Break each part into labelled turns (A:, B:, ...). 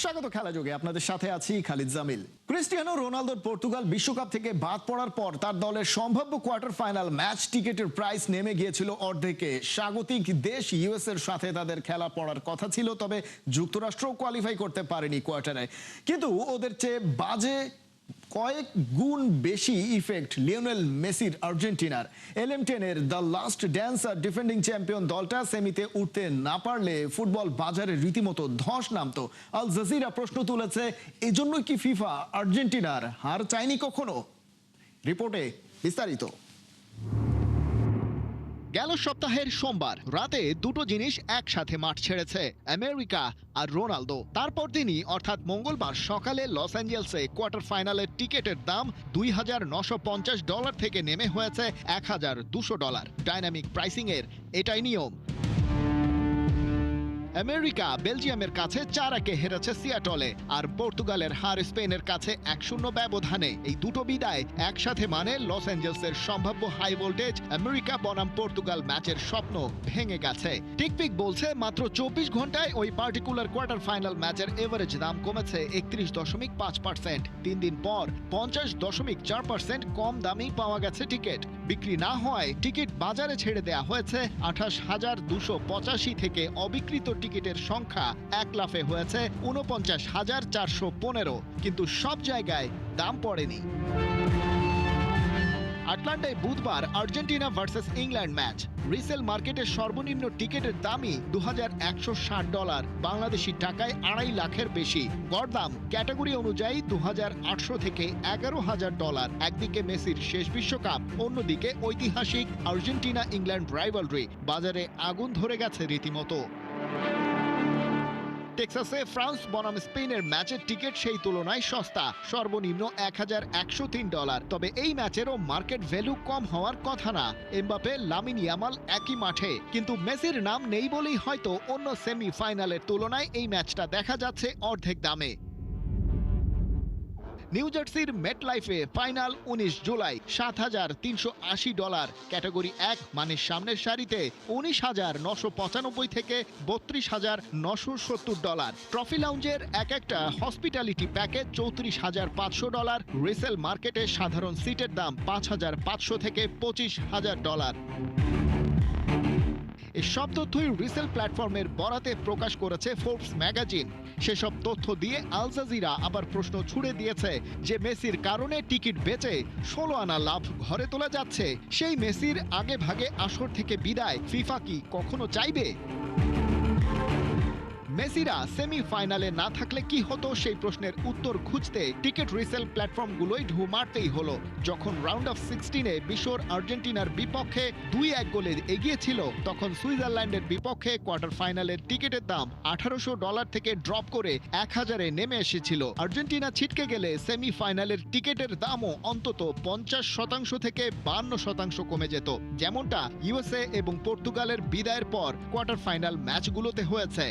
A: স্বাগত খেলা যোগে আপনাদের সাথে আছি খালিদ জামিল। ক্রিস্টিয়ানো রোনালদোর পর্তুগাল বিশ্বকাপ থেকে বাদ পড়ার পর তার দলের সম্ভাব্য কোয়ার্টার ফাইনাল ম্যাচ টিকেটের প্রাইস নেমে গিয়েছিল অর্ধেকে। স্বাগতিক দেশ ইউএস এর সাথে তাদের খেলা পড়ার কথা ছিল, তবে যুক্তরাষ্ট্র কোয়ালিফাই করতে পারেনি কোয়ার্টারে। কিন্তু ওদের চেয়ে বাজে কয়েক গুণ বেশি ইফেক্ট লিওনেল মেসির আর্জেন্টিনার। LM10-এর the last dancer defending champion দলটা সেমিতে উঠতে না পারলে ফুটবল বাজারে রীতিমতো ধস নামতো। আল জাজিরা প্রশ্ন তুলেছে, এজন্যই কি ফিফা আর্জেন্টিনার হার চায়নি কখনো? রিপোর্টে বিস্তারিত।
B: গেল সপ্তাহের সোমবার রাতে দুটো জিনিস একসাথে মাঠ ছেড়েছে, আমেরিকা আর রোনালদো। তারপর দিনই অর্থাৎ মঙ্গলবার সকালে লস অ্যাঞ্জেলসে কোয়ার্টার ফাইনালের টিকেটের দাম $2,950 থেকে নেমে হয়েছে $1,200। ডাইনামিক প্রাইসিং এর এটাই নিয়ম। আমেরিকা বেলজিয়ামের কাছে 4-1 হেরেছে সিয়াটলে, আর পর্তুগালের হার স্পেনের কাছে 1-0 ব্যবধানে। এই দুটো বিদায় একসাথে মানে লস অ্যাঞ্জেলসের সম্ভাব্য হাই ভোল্টেজ আমেরিকা বনাম পর্তুগাল ম্যাচের স্বপ্ন ভেঙে গেছে। টিকপিক বলছে মাত্র 24 ঘন্টায় ওই পার্টিকুলার কোয়ার্টার ফাইনাল ম্যাচের এভারেজ দাম কমেছে 31.5%। 3 দিন পর 50.4% কম দামেই পাওয়া গেছে টিকিট। বিক্রি না হওয়ায় টিকিট বাজারে ছেড়ে দেয়া হয়েছে 28,285 থেকে অবিকৃত টিকিটের সংখ্যা এক লাফে হয়েছে 49,415। কিন্তু সব জায়গায় দাম পড়েনি। আটলান্টায় বুধবার Argentina versus England match. Resale market সর্বনিম্ন টিকিটের দামই $2,160, বাংলাদেশি টাকায় 2.5 লাখের বেশি। গড়দাম ক্যাটাগরি অনুযায়ী $2,800 থেকে $11,000। একদিকে মেসির শেষ বিশ্বকাপ, অন্যদিকে ঐতিহাসিক আর্জেন্টিনা ইংল্যান্ড রাইভালরি। বাজারে আগুন ধরে গেছে রীতিমতো। টেক্সাসে ফ্রান্স বনাম স্পেনের ম্যাচের টিকিট সেই তুলনায় সস্তা, সর্বনিম্ন $1,103। তবে এই ম্যাচেরও মার্কেট ভ্যালু কম হওয়ার কথা না। এমবাপে, লামিন ইয়ামাল একই মাঠে, কিন্তু মেসির নাম নেই বলেই হয়তো অন্য সেমি ফাইনালের তুলনায় এই ম্যাচটা দেখা যাচ্ছে অর্ধেক দামে। নিউ জার্সির মেট লাইফে ফাইনাল 19 জুলাই, $7,380। ক্যাটাগরি 1 মানে সামনের সারিতে $19,995 থেকে $32,970। ট্রফি লাউঞ্জের এক একটা হসপিটালিটি প্যাকেজ $34,500। রিসেল মার্কেটে সাধারণ সিটের দাম $5,500 থেকে $25,000। এসব তথ্যই রিসেল প্ল্যাটফর্মের বরাতে প্রকাশ করেছে ফোর্বস ম্যাগাজিন। সেসব তথ্য দিয়ে আল জাজিরা আবার প্রশ্ন ছুড়ে দিয়েছে যে মেসির কারণে টিকিট বেচে 16 আনা লাভ ঘরে তোলা যাচ্ছে, সেই মেসির আগে ভাগে আসর থেকে বিদায় ফিফা কি কখনো চাইবে? মেসিরা সেমি ফাইনালে না থাকলে কি হতো, সেই প্রশ্নের উত্তর খুঁজতে টিকিট রিসেল প্ল্যাটফর্মগুলোই ঢু মারতেই হলো। যখন রাউন্ড অফ 16-এ বিশোর আর্জেন্টিনার বিপক্ষে 2-1 গোলে এগিয়ে ছিল, তখন সুইজারল্যান্ডের বিপক্ষে কোয়ার্টার ফাইনালের টিকিটের দাম $1,800 থেকে ড্রপ করে 1,000-এ নেমে এসেছিল। আর্জেন্টিনা ছিটকে গেলে সেমি ফাইনালের টিকিটের দামও অন্তত 50% থেকে 52% কমে যেত, যেমনটা ইউএসএ এবং পর্তুগালের বিদায়ের পর কোয়ার্টার ফাইনাল ম্যাচগুলোতে হয়েছে।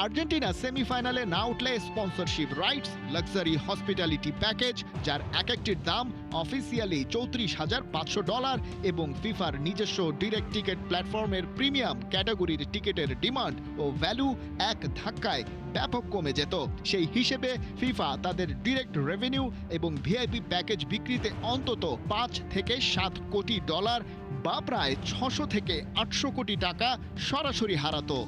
B: আর্জেন্টিনা সেমিফাইনালে না উঠলে sponsorship rights, luxury hospitality package, যার এক একটির দাম অফিসিয়ালি $34,500 এবং ফিফার নিজস্ব ডিরেক্ট টিকিট প্ল্যাটফর্মের প্রিমিয়াম ক্যাটাগরির টিকিটের ডিমান্ড ও ভ্যালু এক ধাক্কায় ব্যাপক কমে যেত। সেই হিসেবে ফিফা তাদের ডিরেক্ট রেভিনিউ এবং ভিআইপি প্যাকেজ বিক্রিতে অন্তত $5 থেকে $7 কোটি বা প্রায় 600 থেকে 800 কোটি টাকা সরাসরি হারাতো।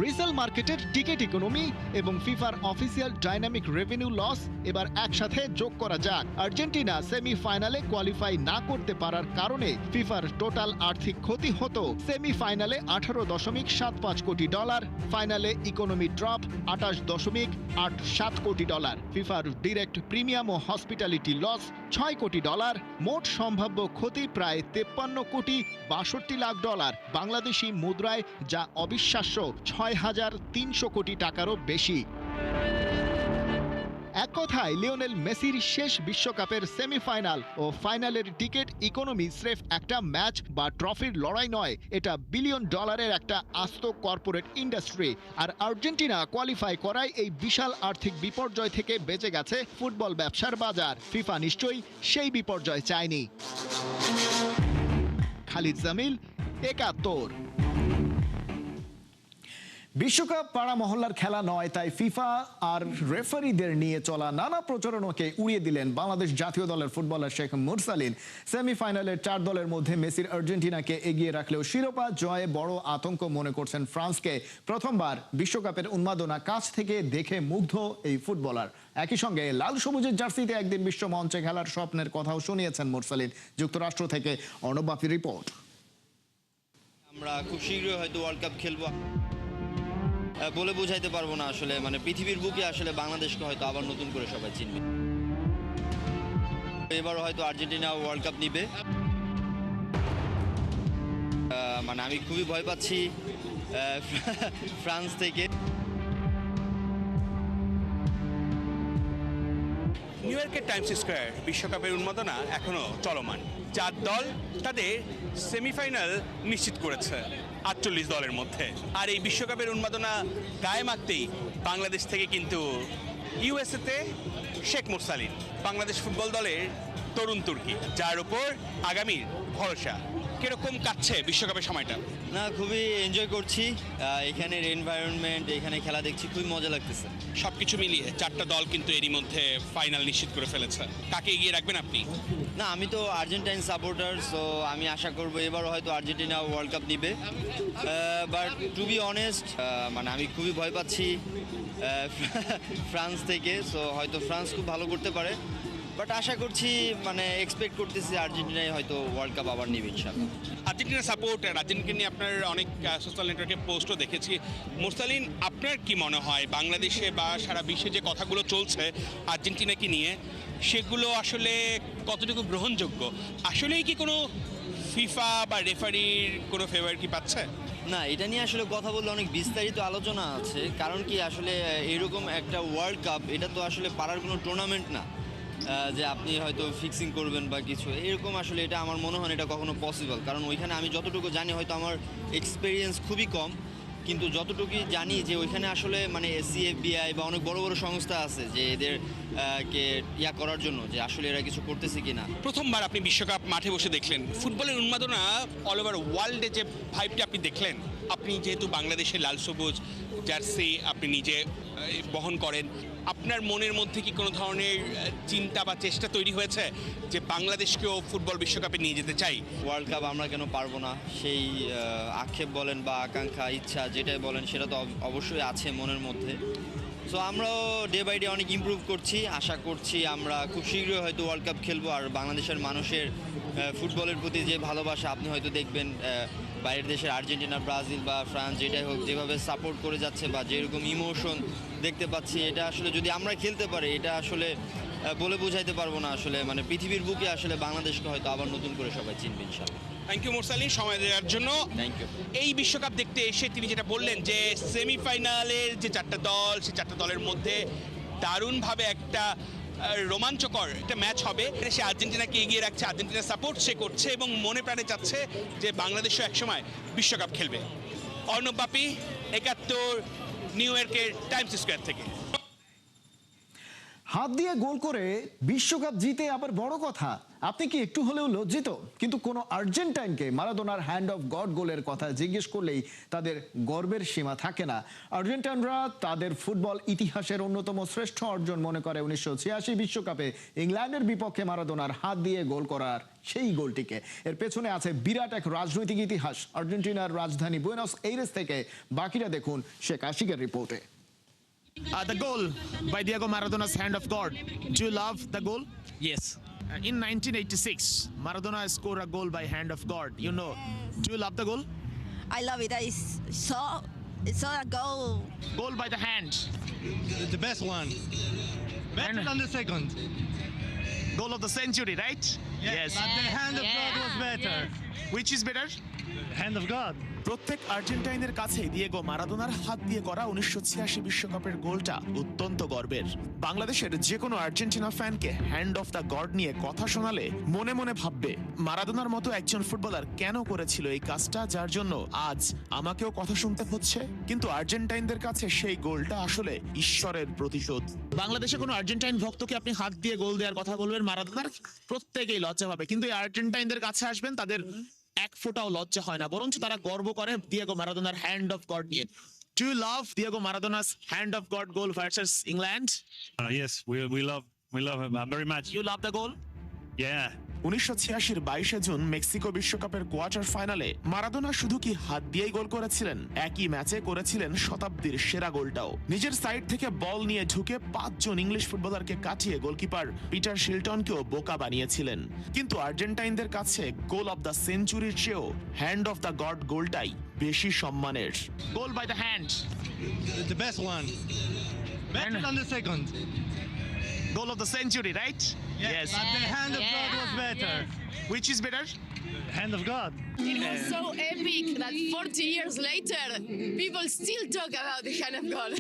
B: রিসেল মার্কেটের টিকিট ইকোনমি এবং ফিফার অফিসিয়াল ডাইনামিক রেভিনিউ লস এবার একসাথে যোগ করা যাক। আর্জেন্টিনা সেমি ফাইনালে কোয়ালিফাই না করতে পারার কারণে ফিফার টোটাল আর্থিক ক্ষতি হতো সেমি ফাইনালে $18.75 কোটি, ফাইনালে ইকোনমি ড্রপ $28.87 কোটি, ফিফার ডিরেক্ট প্রিমিয়াম ও হসপিটালিটি লস $6 কোটি, মোট সম্ভাব্য ক্ষতি প্রায় $53.62 লাখ, বাংলাদেশি মুদ্রায় যা অবিশ্বাস্য 6,300 কোটি টাকারও বেশি। এক কথায় লিওনেল মেসির শেষ বিশ্বকাপের সেমিফাইনাল ও ফাইনালের টিকিট ইকোনমি স্রেফ একটা ম্যাচ বা ট্রফির লড়াই নয়, এটা $বিলিয়ন একটা আস্ত কর্পোরেট ইন্ডাস্ট্রি। আর আর্জেন্টিনা কোয়ালিফাই করায় এই বিশাল আর্থিক বিপর্যয় থেকে বেঁচে গেছে ফুটবল ব্যবসার বাজার। ফিফা নিশ্চয়ই সেই বিপর্যয় চায়নি। খালিদ জামিল, 71।
A: বিশ্বকাপ পাড়া মহল্লার খেলা নয়, তাই ফিফা আর রেফারিদের নিয়ে চলা নানা প্রচারণাকে উড়িয়ে দিলেন বাংলাদেশ জাতীয় দলের ফুটবলার শেখ মুরসালিন। সেমিফাইনালের 4 দলের মধ্যে মেসির আর্জেন্টিনাকে এগিয়ে রাখলেও শিরোপা জয়ে বড় আতঙ্ক মনে করছেন ফ্রান্সকে। প্রথমবার বিশ্বকাপের উন্মাদনা কাছ থেকে দেখে মুগ্ধ এই ফুটবলার। একই সঙ্গে লাল সবুজের জার্সিতে একদিন বিশ্ব মঞ্চে খেলার স্বপ্নের কথাও শুনিয়েছেন মুরসালিন। যুক্তরাষ্ট্র থেকে অর্ণব বাপির রিপোর্ট।
C: আমরা খুব শীঘ্রই হয়তো ওয়ার্ল্ড কাপ খেলবো বলে বোঝাইতে পারবো না আসলে, মানে পৃথিবীর বুকে আসলে বাংলাদেশকে হয়তো আবার নতুন করে সবাই চিনবে। এবারও হয়তো আর্জেন্টিনা ওয়ার্ল্ড কাপ নিবে। মানে আমি খুবই ভয় পাচ্ছি ফ্রান্স থেকে।
D: নিউ ইয়র্কের টাইমস স্কোয়ার বিশ্বকাপের উন্মাদনা এখনো চলমান। 4 দল তাদের সেমিফাইনাল নিশ্চিত করেছে 48 দলের মধ্যে। আর এই বিশ্বকাপের উন্মাদনা গায়ে মাখতেই বাংলাদেশ থেকে কিন্তু ইউএসএতে শেখ মুরসালিন, বাংলাদেশ ফুটবল দলের তরুণ তুর্কি, যার উপর আগামীর ভরসা। কিরকম কাটছে বিশ্বকাপের সময়টা?
C: না, খুবই এনজয় করছি এখানের এনভায়রনমেন্ট, এখানে খেলা দেখছি, খুবই মজা লাগতেছে।
D: সবকিছু মিলিয়ে 4টা দল কিন্তু এরই মধ্যে ফাইনাল নিশ্চিত করে ফেলেছে। কাকে এগিয়ে রাখবেন আপনি?
C: না, আমি তো আর্জেন্টাইন সাপোর্টার, সো আমি আশা করবো এবারও হয়তো আর্জেন্টিনা ওয়ার্ল্ড কাপ নিবে। বাট টু বি অনেস্ট, মানে আমি খুবই ভয় পাচ্ছি ফ্রান্স থেকে। সো হয়তো ফ্রান্স খুব ভালো করতে পারে, বাট আশা করছি, মানে এক্সপেক্ট করতেছি আর্জেন্টিনাই হয়তো ওয়ার্ল্ড কাপ আবার নিবে ইনশাআল্লাহ।
D: আর্জেন্টিনা সাপোর্টার, আর্জেন্টিনা নিয়ে আপনার অনেক সোশ্যাল নেটওয়ার্কে পোস্টও দেখেছি। মুরসালিন, আপনার কি মনে হয় বাংলাদেশে বা সারা বিশ্বে যে কথাগুলো চলছে আর্জেন্টিনাকে নিয়ে, সেগুলো আসলে কতটুকু গ্রহণযোগ্য? আসলেই কি কোনো ফিফা বা রেফারির কোনো ফেভার কি পাচ্ছে?
C: না, এটা নিয়ে আসলে কথা বললে অনেক বিস্তারিত আলোচনা আছে। কারণ কি, আসলে এরকম একটা ওয়ার্ল্ড কাপ, এটা তো আসলে পারার কোনো টুর্নামেন্ট না যে আপনি হয়তো ফিক্সিং করবেন বা কিছু এরকম। আসলে এটা আমার মনে হয় এটা কখনো পসিবল, কারণ ওইখানে আমি যতটুকু জানি, হয়তো আমার এক্সপিরিয়েন্স খুবই কম, কিন্তু যতটুকুই জানি যে ওইখানে আসলে মানে সিএফবিআই বা অনেক বড় বড় সংস্থা আছে যে এদের কে ইয়া করার জন্য, যে আসলে এরা কিছু করতেছে কিনা।
D: প্রথমবার আপনি বিশ্বকাপ মাঠে বসে দেখলেন, ফুটবলের উন্মাদনা অল ওভার ওয়ার্ল্ডে যে ভাইবটা আপনি দেখলেন, আপনি যেহেতু বাংলাদেশের লাল সবুজ জার্সি আপনি নিজে বহন করেন, আপনার মনের মধ্যে কি কোনো ধরনের চিন্তা বা চেষ্টা তৈরি হয়েছে যে বাংলাদেশকেও ফুটবল বিশ্বকাপে নিয়ে যেতে চাই?
C: ওয়ার্ল্ড কাপ আমরা কেন পারবো না, সেই আক্ষেপ বলেন বা আকাঙ্ক্ষা, ইচ্ছা যেটাই বলেন, সেটা তো অবশ্যই আছে মনের মধ্যে। সো আমরাও ডে বাই ডে অনেক ইমপ্রুভ করছি। আশা করছি আমরা খুব শীঘ্রই হয়তো ওয়ার্ল্ড কাপ খেলবো। আর বাংলাদেশের মানুষের ফুটবলের প্রতি যে ভালোবাসা, আপনি হয়তো দেখবেন বাইরের দেশের আর্জেন্টিনা, ব্রাজিল বা ফ্রান্স যেটাই হোক, যেভাবে সাপোর্ট করে যাচ্ছে বা যেরকম ইমোশন দেখতে পাচ্ছি, এটা আসলে যদি আমরা খেলতে পারি, এটা আসলে বলে বোঝাইতে পারবো না আসলে, মানে পৃথিবীর বুকে আসলে বাংলাদেশকে হয়তো আবার নতুন করে সবাই চিনবে ইনশাআল্লাহ।
D: থ্যাংক ইউ মুরসালিন সময় দেওয়ার জন্য।
C: Thank you.
D: এই বিশ্বকাপ দেখতে এসে তিনি যেটা বললেন যে সেমিফাইনালের যে 4টা দল, সেই 4টা দলের মধ্যে দারুণভাবে একটা রোমাঞ্চকর একটা ম্যাচ হবে। সে আর্জেন্টিনাকে এগিয়ে রাখছে, আর্জেন্টিনার সাপোর্ট সে করছে এবং মনে প্রাণে চাচ্ছে যে বাংলাদেশও একসময় বিশ্বকাপ খেলবে। অর্ণব বাপি, 71, নিউ ইয়র্কের টাইমস স্কোয়ার থেকে।
A: হাত দিয়ে গোল করে বিশ্বকাপ জিতে আবার বড় কথা। আপনি কি একটু হলেও লজ্জিত? কিন্তু কোনো আর্জেন্টাইনকে মারাদোনার হ্যান্ড অফ গড গোলের কথা জিজ্ঞেস করলেই তাদের গর্বের সীমা থাকে না। আর্জেন্টাইনরা তাদের ফুটবল ইতিহাসের অন্যতম শ্রেষ্ঠ অর্জন মনে করে 1986 বিশ্বকাপে ইংল্যান্ডের বিপক্ষে মারাদোনার হাত দিয়ে গোল করার সেই গোলটিকে। এর পেছনে আছে বিরাট এক রাজনৈতিক ইতিহাস। আর্জেন্টিনার রাজধানী বুয়েনোস এইরেস থেকে বাকিরা দেখুন শেখ আশিকের রিপোর্টে।
E: The goal by Diego Maradona's hand of God. Do you love the goal?
F: Yes,
E: In 1986, Maradona scored a goal by hand of God. You know, do you love the goal?
G: I love it. It's so a goal.
E: Goal by the hand.
F: the best one. Better
E: And-
F: than the second.
E: Goal of the century, right? Yes.
F: But the hand of God was better.
E: Which is better?
F: Hand of God.
E: প্রত্যেক আর্জেন্টাইনের কাছে Diego মারাদোনার হাত দিয়ে করা 1986 বিশ্বকাপের গোলটা অত্যন্ত গর্বের। বাংলাদেশের যে কোনো আর্জেন্টিনা ফ্যানকে হ্যান্ড অফ দ্য গড নিয়ে কথা শোনালে মনে মনে ভাববে মারাদোনার মতো একজন ফুটবলার কেন করেছিল এই কাজটা, যার জন্য আজ আমাকেও কথা শুনতে হচ্ছে। কিন্তু আর্জেন্টাইনদের কাছে সেই গোলটা আসলে ঈশ্বরের প্রতিশোধ। বাংলাদেশে কোনো আর্জেন্টাইন ভক্তকে আপনি হাত দিয়ে গোল দেওয়ার কথা বলবেন মারাদোনার, প্রত্যেকেই লজ্জা পাবে। কিন্তু এই আর্জেন্টাইনদের কাছে আসবেন, তাদের এক ফোঁটাও লজ্জা হয় না, বরঞ্চ তারা গর্ব করে দিয়েগো মারাদোনার হ্যান্ড অফ গড নিয়ে। Do you love Diego Maradona's hand of God goal versus England?
F: Yes, we love him very much.
E: You love the goal?
F: Yeah.
E: 1986-এর 22শে জুন মেক্সিকো বিশ্বকাপের কোয়ার্টার ফাইনালে মারাদোনা শুধু কি হাত দিয়েই গোল করেছিলেন, একই ম্যাচে করেছিলেন শতাব্দীর সেরা গোলটাও। নিজের সাইড থেকে বল নিয়ে ঢুকে 5 জন ইংলিশ ফুটবলারকে কাটিয়ে গোলকিপার পিটার শিলটনকেও বোকা বানিয়েছিলেন। কিন্তু আর্জেন্টাইনদের কাছে গোল অফ দ্য সেঞ্চুরির চেয়েও হ্যান্ড অফ দ্য গড গোলটাই বেশি সম্মানের। Goal by the hand,
F: The best one. Better than the second.
E: Goal of the century, right? Yes.
F: But the hand of God was better.
E: Which is better?
F: Hand of God.
H: It was so epic that 40 years later, people still talk about the hand of God.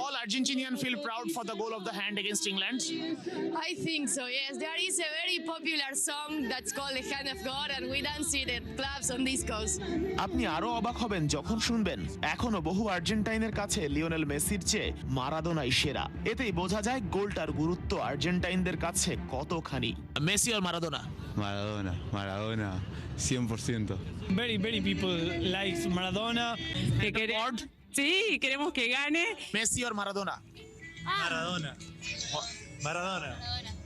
E: All Argentinians feel proud for the goal of the hand against England.
H: I think so, yes. There is a very popular song that's called The Hand of God, and we dance it at clubs on discos.
E: আপনি আরো অবাক হবেন যখন শুনবেন এখনো বহু আর্জেন্টাইনের কাছে Lionel মেসির চেয়ে মারাদোনাই সেরা। এতেই বোঝা যায় গোলটার গুরুত্ব আর্জেন্টাইনদের কাছে কতখানি। মেসি আর Maradona?
I: Maradona, 100%.
F: Very people like Maradona.
J: Sí, queremos que gane.
E: Messi আর Maradona?
F: Maradona. Maradona.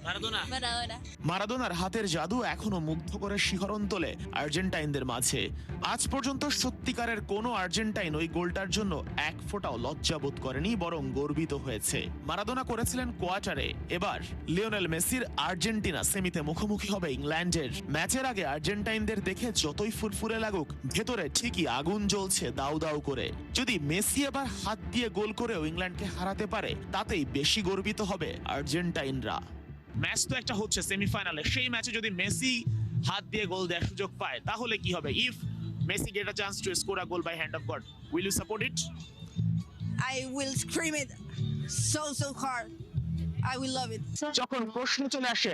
E: Maradona?
G: Maradona.
E: মারাদোনার হাতের জাদু এখনো মুগ্ধ করে শিহরণ তোলে আর্জেন্টাইনদের মাঝে। আজ পর্যন্ত সত্যিকারের কোনো আর্জেন্টাইন ওই গোলটার জন্য এক ফোঁটাও লজ্জাবোধ করেনি, বরং গর্বিত হয়েছে। মারাদোনা করেছিলেন কোয়ার্টারে, এবার লিওনেল মেসির আর্জেন্টিনা সেমিতে মুখোমুখি হবে ইংল্যান্ডের। ম্যাচের আগে আর্জেন্টাইনদের দেখে যতই ফুরফুরে লাগুক, ভেতরে ঠিকই আগুন জ্বলছে দাউ দাউ করে। যদি মেসি এবার হাত দিয়ে গোল করেও ইংল্যান্ডকে হারাতে পারে, তাতেই বেশি গর্বিত হবে আর্জেন্টাইনরা। ম্যাচ তো একটা হচ্ছে সেমিফাইনালে, সেই ম্যাচে যদি মেসি হাত দিয়ে গোল দেওয়ার সুযোগ পায় তাহলে কি হবে? If Messi get a chance to score a goal by hand of God, will you support it?
G: I will scream it so hard. I will love it.
E: যখন প্রশ্ন চলে আসে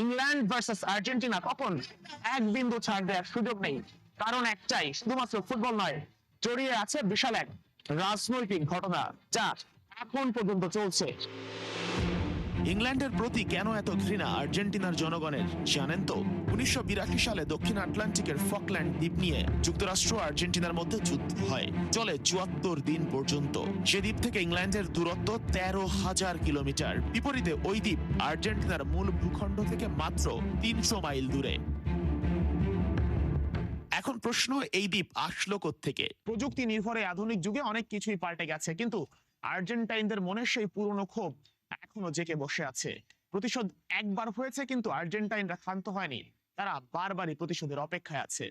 E: ইংল্যান্ড ভার্সেস আর্জেন্টিনা, তখন এক বিন্দু ছাড় দেওয়ার সুযোগ নেই। কারণ একটাই, শুধুমাত্র ফুটবল নয়, জড়িয়ে আছে বিশাল এক রাজনৈতিক ঘটনা যা এখন পর্যন্ত চলছে। ইংল্যান্ডের প্রতি কেন এত ঘৃণা আর্জেন্টিনার জনগণের জানেন তো? 1982 সালে দক্ষিণ আটলান্টিকের ফকল্যান্ড দ্বীপ নিয়ে যুক্তরাষ্ট্র আর্জেন্টিনার মধ্যে যুদ্ধ হয়, চলে 74 দিন পর্যন্ত। সে দ্বীপ থেকে ইংল্যান্ডের দূরত্ব 13,000 কিলোমিটার। বিপরীতে ওই দ্বীপ আর্জেন্টিনার মূল ভূখণ্ড থেকে মাত্র 300 মাইল দূরে। এখন প্রশ্ন, এই দ্বীপ আসলো কোত্থেকে? প্রযুক্তি নির্ভর এই আধুনিক যুগে অনেক কিছুই পাল্টে গেছে, কিন্তু আর্জেন্টাইনদের মনে সেই পুরনো ক্ষোভ এখনো জেগে বসে আছে। প্রতিশোধ একবার হয়েছে, কিন্তু আর্জেন্টাইনরা ক্ষান্ত হয়নি, তারা বারবারই প্রতিশোধের অপেক্ষায় আছে।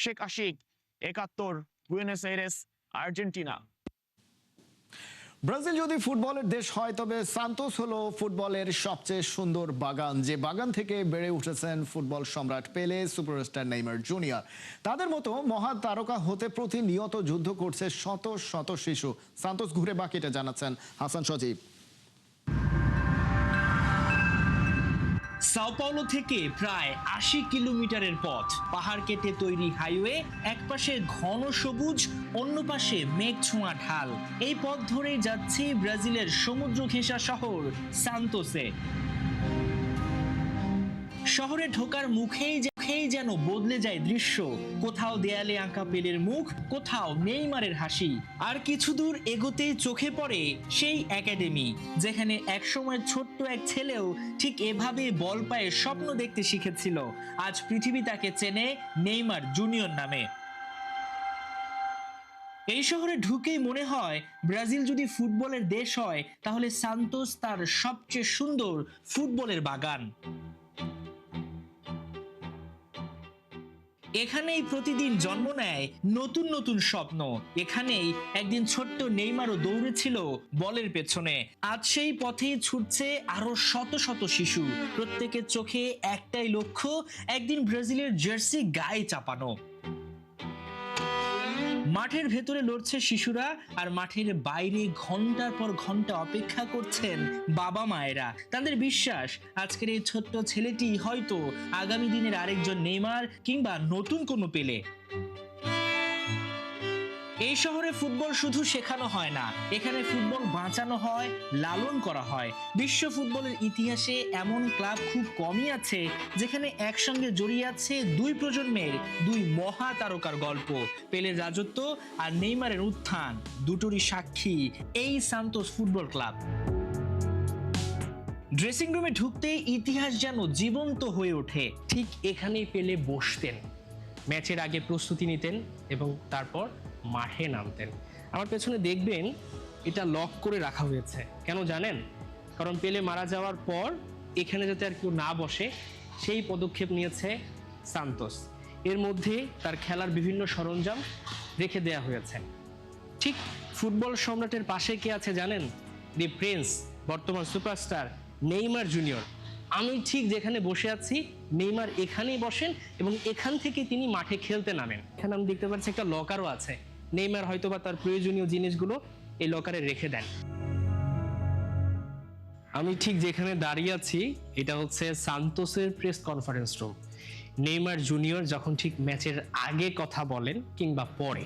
E: Sheikh Ashik, 71, Buenos Aires, Argentina.
A: Brazil যদি ফুটবলের দেশ হয়, তবে সান্তোস হলো ফুটবলের সবচেয়ে সুন্দর বাগান, যে বাগান থেকে বেড়ে উঠেছেন ফুটবল সম্রাট পেলে, সুপারস্টার নেইমার জুনিয়র। তাদের মতো মহা তারকা হতে প্রতিনিয়ত যুদ্ধ করছে শত শত শিশু। সান্তোস ঘুরে বাকিটা জানাচ্ছেন হাসান সজীব।
K: সাও পাওলো থেকে প্রায় 80 কিলোমিটারের পথ, পাহাড় কেটে তৈরি হাইওয়ে, এক পাশে ঘন সবুজ, অন্য পাশে মেঘ ছোঁয়া ঢাল। এই পথ ধরেই যাচ্ছে ব্রাজিলের সমুদ্র ঘেঁষা শহর সান্তোসে। শহরে ঢোকার মুখেই যেন বদলে যায় দৃশ্য। কোথাও দেয়ালে আঁকা পেলের মুখ, কোথাও নেইমারের হাসি। আর কিছু দূর এগোতেই চোখে পড়ে সেই একাডেমি, যেখানে একসময় ছোট্ট এক ছেলেও ঠিক এভাবে বল পায়ে স্বপ্ন দেখতে শিখেছিল। আজ পৃথিবী তাকে চেনে নেইমার জুনিয়র নামে। এই শহরে ঢুকেই মনে হয় ব্রাজিল যদি ফুটবলের দেশ হয়, তাহলে সান্তোস তার সবচেয়ে সুন্দর ফুটবলের বাগান। এখানেই প্রতিদিন জন্ম নেয় নতুন নতুন স্বপ্ন। এখানেই একদিন ছোট্ট নেইমারও দৌড়েছিল বলের পেছনে। আজ সেই পথেই ছুটছে আরো শত শত শিশু, প্রত্যেকের চোখে একটাই লক্ষ্য, একদিন ব্রাজিলের জার্সি গায়ে চাপানো। মাঠের ভেতরে লড়ছে শিশুরা, আর মাঠের বাইরে ঘন্টার পর ঘন্টা অপেক্ষা করছেন বাবা মায়েরা। তাদের বিশ্বাস, আজকের এই ছোট্ট ছেলেটি হয়তো আগামী দিনের আরেকজন নেইমার কিংবা নতুন কোনো পেলে। এই শহরে ফুটবল শুধু শেখানো হয় না, এখানে ফুটবল বাঁচানো হয়, লালন করা হয়। বিশ্ব ফুটবলের ইতিহাসে এমন ক্লাব খুব কমই আছে যেখানে একসঙ্গে জড়িয়ে আছে দুই প্রজন্মের দুই মহা তারকার গল্প। পেলের রাজত্ব আর নেইমারের উত্থান দুটোরই সাক্ষী এই সান্তোস ফুটবল ক্লাব। ড্রেসিং রুমে ঢুকতেই ইতিহাস যেন জীবন্ত হয়ে ওঠে। ঠিক এখানেই পেলে বসতেন, ম্যাচের আগে প্রস্তুতি নিতেন এবং তারপর মাঠে নামতেন। আমার পেছনে দেখবেন এটা লক করে রাখা হয়েছে, কেন জানেন? কারণ পেলে মারা যাওয়ার পর এখানে যাতে আর কেউ না বসে সেই পদক্ষেপ নিয়েছে সান্তোস। এর মধ্যে তার খেলার বিভিন্ন সরঞ্জাম রেখে দেয়া হয়েছে। ঠিক ফুটবল সম্রাটের পাশে কে আছে জানেন? দি প্রিন্স, বর্তমান সুপারস্টার নেইমার জুনিয়র। আমি ঠিক যেখানে বসে আছি নেইমার এখানেই বসেন এবং এখান থেকে তিনি মাঠে খেলতে নামেন। এখানে আমি দেখতে পাচ্ছি একটা লকারও আছে। নেইমার হয়তোবা তার প্রয়োজনীয় জিনিসগুলো এই লকারে রেখে দেন। আমি ঠিক যেখানে দাঁড়িয়ে আছি এটা হচ্ছে সান্তোসের press conference room. Neymar junior যখন ঠিক ম্যাচের আগে কথা বলেন কিংবা পরে,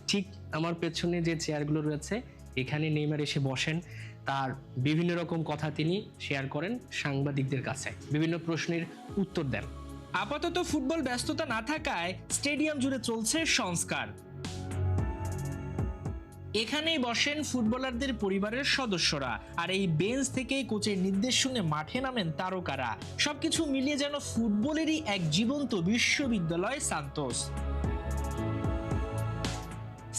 K: ঠিক আমার পেছনে যে চেয়ারগুলো রয়েছে এখানে নেইমার এসে বসেন, তার বিভিন্ন রকম কথা তিনি শেয়ার করেন সাংবাদিকদের কাছে, বিভিন্ন প্রশ্নের উত্তর দেন। আপাতত ফুটবল ব্যস্ততা না থাকায় স্টেডিয়াম জুড়ে চলছে সংস্কার। এখানেই বসেন ফুটবলারদের পরিবারের সদস্যরা, আর এই বেঞ্চ থেকে কোচের নির্দেশ শুনে মাঠে নামেন তারকারা। সবকিছু মিলিয়ে যেন ফুটবলেরই এক জীবন্ত বিশ্ববিদ্যালয় সান্তোস।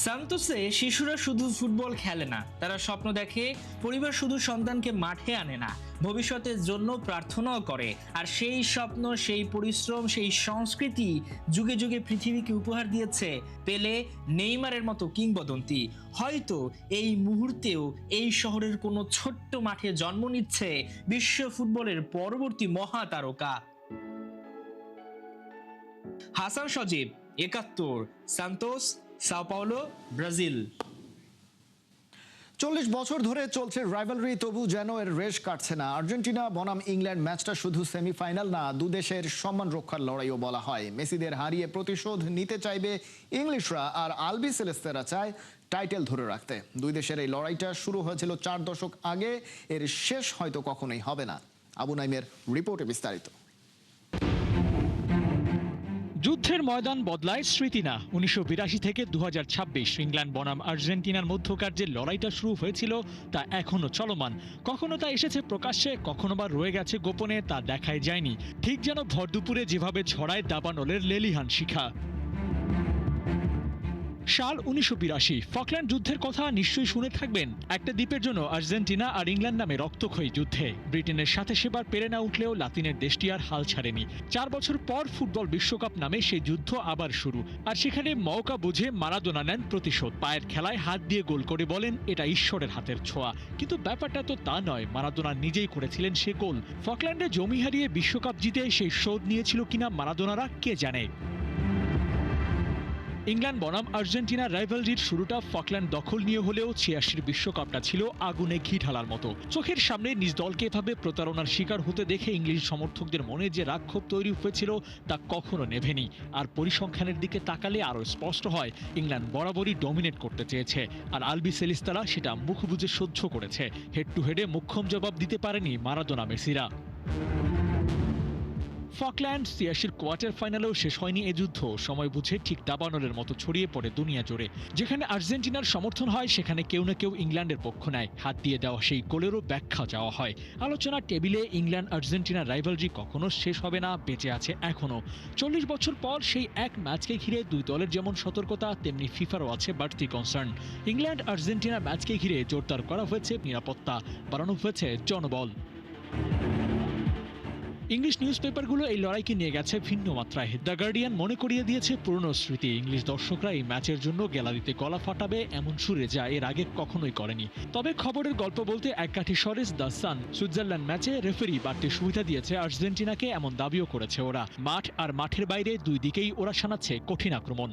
K: সান্তোসে শিশুরা শুধু ফুটবল খেলে না, তারা স্বপ্ন দেখে। পরিবার শুধু সন্তানকে মাঠে আনে না, ভবিষ্যতের জন্য প্রার্থনাও করে। আর সেই স্বপ্ন, সেই পরিশ্রম, সেই সংস্কৃতি যুগে যুগে পৃথিবীকে উপহার দিয়েছে পেলে, নেইমারের মতো কিংবদন্তি। হয়তো এই মুহূর্তেও এই শহরের কোনো ছোট্ট মাঠে জন্ম নিচ্ছে বিশ্ব ফুটবলের পরবর্তী মহাতারকা। হাসান সজীব, ৭১, সান্তোস, সাও পাওলো, ব্রাজিল।
A: 40 বছর ধরে চলছে রাইভালরি, তবু যেন এর রেশ কাটছে না। আর্জেন্টিনা বনাম ইংল্যান্ড ম্যাচটা শুধু সেমিফাইনাল না, দুদেশের সম্মান রক্ষার লড়াইও বলা হয়। মেসিদের হারিয়ে প্রতিশোধ নিতে চাইবে ইংলিশরা, আর আলবি সেলেস্তেরা চায় টাইটেল ধরে রাখতে। দুই দেশের এই লড়াইটা শুরু হয়েছিল 4 দশক আগে, এর শেষ হয়তো কখনোই হবে না। আবু নাইমের রিপোর্টে বিস্তারিত।
L: যুদ্ধের ময়দান বদলায় স্মৃতি না। 1982 থেকে 2026 ইংল্যান্ড বনাম আর্জেন্টিনার মধ্যকার যে লড়াইটা শুরু হয়েছিল তা এখনো চলমান। কখনো তা এসেছে প্রকাশ্যে, কখনো বা রয়ে গেছে গোপনে, তা দেখাই যায়নি। ঠিক যেন ভরদুপুরে যেভাবে ছড়ায় দাবানলের লেলিহান শিখা। সাল 1982, ফকল্যান্ড যুদ্ধের কথা নিশ্চয়ই শুনে থাকবেন। একটা দ্বীপের জন্য আর্জেন্টিনা আর ইংল্যান্ড নামে রক্তক্ষয়ী যুদ্ধে ব্রিটেনের সাথে সেবার পেরে না উঠলেও লাতিনের দেশটি আর হাল ছাড়েনি। 4 বছর পর ফুটবল বিশ্বকাপ নামে সেই যুদ্ধ আবার শুরু, আর সেখানে মওকা বুঝে মারাদোনা নেন প্রতিশোধ। পায়ের খেলায় হাত দিয়ে গোল করে বলেন এটা ঈশ্বরের হাতের ছোঁয়া। কিন্তু ব্যাপারটা তো তা নয়, মারাদোনা নিজেই করেছিলেন সে গোল। ফকল্যান্ডে জমি হারিয়ে বিশ্বকাপ জিতে সেই শোধ নিয়েছিল কিনা মারাদোনারা কে জানে। ইংল্যান্ড বনাম আর্জেন্টিনার রাইভালরির শুরুটা ফকল্যান্ড দখল নিয়ে হলেও 86 বিশ্বকাপটা ছিল আগুনে ঘি ঢালার মতো। চোখের সামনে নিজ দলকে এভাবে প্রতারণার শিকার হতে দেখে ইংলিশ সমর্থকদের মনে যে রাগক্ষোভ তৈরি হয়েছিল তা কখনো নেভেনি। আর পরিসংখ্যানের দিকে তাকালে আরও স্পষ্ট হয় ইংল্যান্ড বরাবরই ডমিনেট করতে চেয়েছে, আর আলবি সেলিস্তারা সেটা মুখ বুজে সহ্য করেছে। হেড টু হেডে মোক্ষম জবাব দিতে পারেনি মারাদোনা মেসিরা। ফকল্যান্ড 86 কোয়ার্টার ফাইনালেও শেষ হয়নি এ যুদ্ধ। সময় বুঝে ঠিক দাবানলের মতো ছড়িয়ে পড়ে দুনিয়া জুড়ে। যেখানে আর্জেন্টিনার সমর্থন হয় সেখানে কেউ না কেউ ইংল্যান্ডের পক্ষ নেয়। হাত দিয়ে দেওয়া সেই গোলেরও ব্যাখ্যা চাওয়া হয়। আলোচনার টেবিলে ইংল্যান্ড আর্জেন্টিনার রাইভালরি কখনো শেষ হবে না, বেঁচে আছে এখনো। 40 বছর পর সেই এক ম্যাচকে ঘিরে দুই দলের যেমন সতর্কতা, তেমনি ফিফারও আছে বাড়তি কনসার্ন। ইংল্যান্ড আর্জেন্টিনা ম্যাচকে ঘিরে জোরদার করা হয়েছে নিরাপত্তা, বাড়ানো হয়েছে জনবল। ইংলিশ নিউজ পেপারগুলো এই লড়াইকে নিয়ে গেছে ভিন্ন মাত্রায়। দ্য গার্ডিয়ান মনে করিয়ে দিয়েছে পুরনো স্মৃতি। ইংলিশ দর্শকরা এই ম্যাচের জন্য গ্যালারিতে গলা ফাটাবে এমন সুরে যা এর আগে কখনোই করেনি। তবে খবরের গল্প বলতে এককাঠি সরেস দ্য সান। সুইজারল্যান্ড ম্যাচে রেফারি বাড়তি সুবিধা দিয়েছে আর্জেন্টিনাকে, এমন দাবিও করেছে ওরা। মাঠ আর মাঠের বাইরে দুই দিকেই ওরা শানাচ্ছে কঠিন আক্রমণ।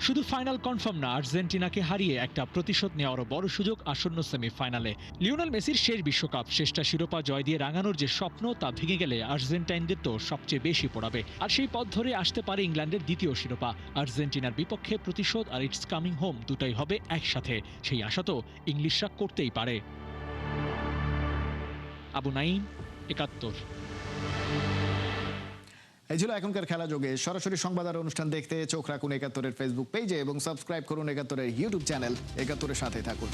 L: শুধু ফাইনাল কনফার্ম না, আর্জেন্টিনাকে হারিয়ে একটা প্রতিশোধ নেওয়ারও বড় সুযোগ আসন্ন সেমিফাইনালে। লিওনেল মেসির শেষ বিশ্বকাপ, শেষটা শিরোপা জয় দিয়ে রাঙানোর যে স্বপ্ন তা ভেঙে গেলে আর্জেন্টাইনদের তো সবচেয়ে বেশি পড়াবে। আর সেই পথ ধরে আসতে পারে ইংল্যান্ডের দ্বিতীয় শিরোপা। আর্জেন্টিনার বিপক্ষে প্রতিশোধ আর ইটস কামিং হোম দুটাই হবে একসাথে, সেই আশা তো ইংলিশরা করতেই পারে। আবু নাইম, ৭১।
A: এই ছিল এখনকার খেলা যোগে। সরাসরি সংবাদ আর অনুষ্ঠান দেখতে চোখ রাখুন ৭১-এর ফেসবুক পেজে এবং সাবস্ক্রাইব করুন ৭১-এর ইউটিউব চ্যানেল। ৭১-এর সাথে থাকুন।